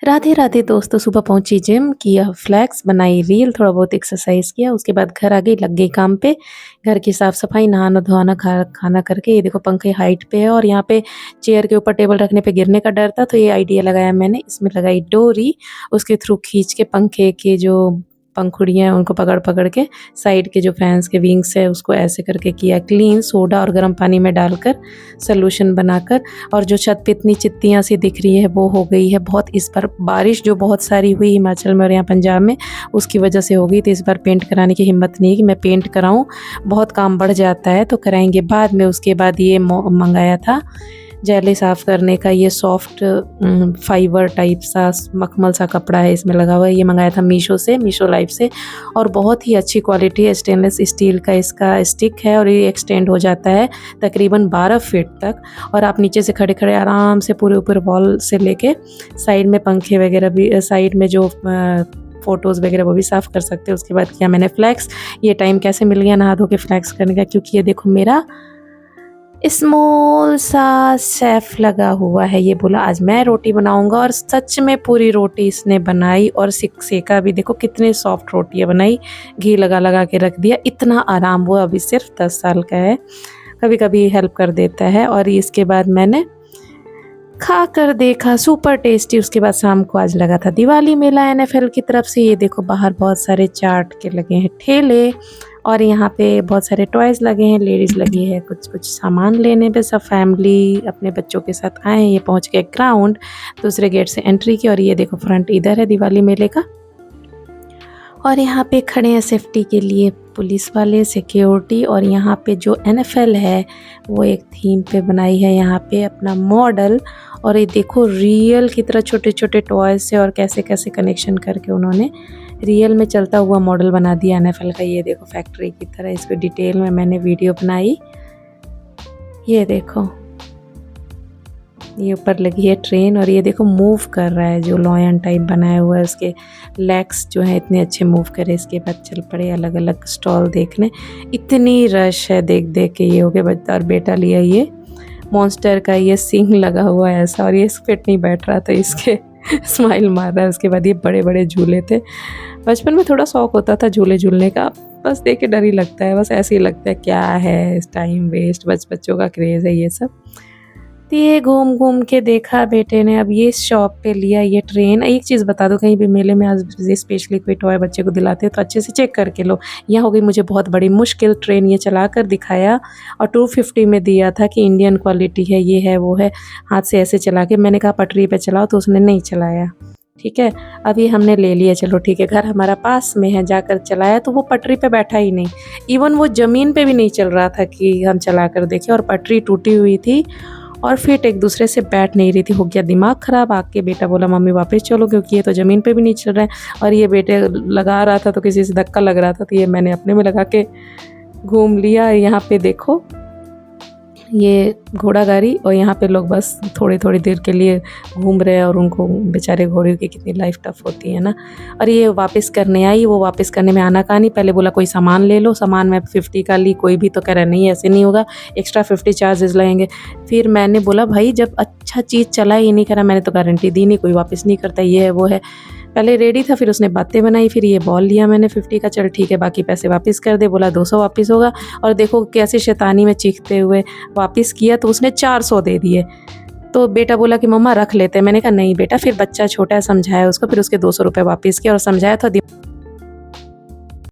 राधे राधे दोस्तों, सुबह पहुंची जिम, किया फ्लैक्स, बनाई रील, थोड़ा बहुत एक्सरसाइज किया। उसके बाद घर आ गई, लग गई काम पे। घर की साफ सफाई, नहाना धोना, खाना करके ये देखो पंखे हाइट पे है और यहाँ पे चेयर के ऊपर टेबल रखने पे गिरने का डर था, तो ये आइडिया लगाया मैंने। इसमें लगाई डोरी, उसके थ्रू खींच के पंखे के जो पंखुड़ियाँ हैं उनको पकड़ पकड़ के साइड के जो फैंस के विंग्स है उसको ऐसे करके किया क्लीन, सोडा और गर्म पानी में डालकर सॉल्यूशन बनाकर। और जो छत पे इतनी चित्तियाँ सी दिख रही है वो हो गई है बहुत, इस बार बारिश जो बहुत सारी हुई हिमाचल में और यहाँ पंजाब में, उसकी वजह से हो गई। तो इस बार पेंट कराने की हिम्मत नहीं है कि मैं पेंट कराऊँ, बहुत काम बढ़ जाता है, तो कराएंगे बाद में। उसके बाद ये मंगाया था जेली साफ़ करने का, ये सॉफ्ट फाइबर टाइप सा मखमल सा कपड़ा है इसमें लगा हुआ है। ये मंगाया था मीशो से, मीशो लाइव से, और बहुत ही अच्छी क्वालिटी है। स्टेनलेस स्टील का इसका स्टिक है और ये एक्सटेंड हो जाता है तकरीबन 12 फीट तक। और आप नीचे से खड़े खड़े आराम से पूरे ऊपर वॉल से लेके साइड में पंखे वगैरह भी, साइड में जो फ़ोटोज़ वगैरह वो भी साफ़ कर सकते हैं। उसके बाद किया मैंने फ्लैक्स। ये टाइम कैसे मिल गया नहा धो के फ्लैक्स करने का, क्योंकि ये देखो मेरा स्मॉल सा शेफ लगा हुआ है। ये बोला आज मैं रोटी बनाऊंगा, और सच में पूरी रोटी इसने बनाई और सेका भी। देखो कितने सॉफ्ट रोटियां बनाई, घी लगा लगा के रख दिया। इतना आराम, वो अभी सिर्फ 10 साल का है, कभी कभी हेल्प कर देता है। और इसके बाद मैंने खा कर देखा, सुपर टेस्टी। उसके बाद शाम को आज लगा था दिवाली मेला एनएफएल की तरफ से। ये देखो बाहर बहुत सारे चाट के लगे हैं ठेले, और यहाँ पे बहुत सारे टॉयज़ लगे हैं, लेडीज़ लगी है कुछ कुछ सामान लेने पे। सब फैमिली अपने बच्चों के साथ आए हैं। ये पहुँच गए ग्राउंड, दूसरे गेट से एंट्री की। और ये देखो फ्रंट इधर है दिवाली मेले का, और यहाँ पे खड़े हैं सेफ्टी के लिए पुलिस वाले, सिक्योरिटी। और यहाँ पे जो एनएफएल है वो एक थीम पे बनाई है यहाँ पे अपना मॉडल। और ये देखो रियल की तरह छोटे छोटे टॉयज से और कैसे कैसे कनेक्शन करके उन्होंने रियल में चलता हुआ मॉडल बना दिया एनएफएल का। ये देखो फैक्ट्री की तरह, इसको डिटेल में मैंने वीडियो बनाई। ये देखो ये ऊपर लगी है ट्रेन, और ये देखो मूव कर रहा है, जो लॉयन टाइप बनाया हुआ है उसके लेग्स जो है इतने अच्छे मूव करे। इसके बाद चल पड़े अलग अलग स्टॉल देखने। इतनी रश है, देख देख के ये हो गया बच्चा। और बेटा लिया ये मॉन्स्टर का, ये सिंग लगा हुआ है ऐसा, और ये फिट नहीं बैठ रहा था इसके स्माइल मार रहा है। उसके बाद ये बड़े बड़े झूले थे। बचपन में थोड़ा शौक होता था झूले झूलने का, बस देख के डर ही लगता है, बस ऐसे ही लगता है क्या है इस टाइम वेस्ट, बच्चों का क्रेज़ है ये सब। तो ये घूम घूम के देखा बेटे ने। अब ये शॉप पे लिया ये ट्रेन। एक चीज़ बता दो, कहीं भी मेले में आज स्पेशली कोई टॉय बच्चे को दिलाते हो तो अच्छे से चेक करके लो। यह हो गई मुझे बहुत बड़ी मुश्किल। ट्रेन ये चला कर दिखाया और 250 में दिया था कि इंडियन क्वालिटी है, ये है वो है। हाथ से ऐसे चला के, मैंने कहा पटरी पे चलाओ, तो उसने नहीं चलाया। ठीक है, अब ये हमने ले लिया, चलो ठीक है। घर हमारा पास में है, जाकर चलाया तो वो पटरी पे बैठा ही नहीं, इवन वो ज़मीन पे भी नहीं चल रहा था कि हम चला कर देखें। और पटरी टूटी हुई थी और फिट एक दूसरे से बैठ नहीं रही थी। हो गया दिमाग ख़राब। आके बेटा बोला मम्मी वापस चलो, क्योंकि ये तो ज़मीन पे भी नहीं चल रहा है। और ये बेटे लगा रहा था तो किसी से धक्का लग रहा था, तो ये मैंने अपने में लगा के घूम लिया। यहाँ पे देखो ये घोड़ा गाड़ी, और यहाँ पे लोग बस थोड़ी थोड़ी देर के लिए घूम रहे हैं, और उनको बेचारे घोड़े की कितनी लाइफ टफ होती है ना। और ये वापस करने आई, वो वापस करने में आना कहानी। पहले बोला कोई सामान ले लो, सामान मैं 50 का ली, कोई भी, तो कह रहा नहीं ऐसे नहीं होगा, एक्स्ट्रा 50 चार्जेस लगेंगे। फिर मैंने बोला भाई जब अच्छा चीज़ चला ही नहीं करा, मैंने तो गारंटी दी नहीं, कोई वापस नहीं करता, ये है वो है। पहले रेडी था, फिर उसने बातें बनाई। फिर ये बॉल लिया मैंने 50 का, चल ठीक है बाकी पैसे वापस कर दे, बोला 200 वापस होगा। और देखो कैसे शैतानी में चीखते हुए वापस किया, तो उसने 400 दे दिए। तो बेटा बोला कि मम्मा रख लेते हैं, मैंने कहा नहीं बेटा, फिर बच्चा छोटा है, समझाया उसको। फिर उसके 200 रुपये वापस किया और समझाया था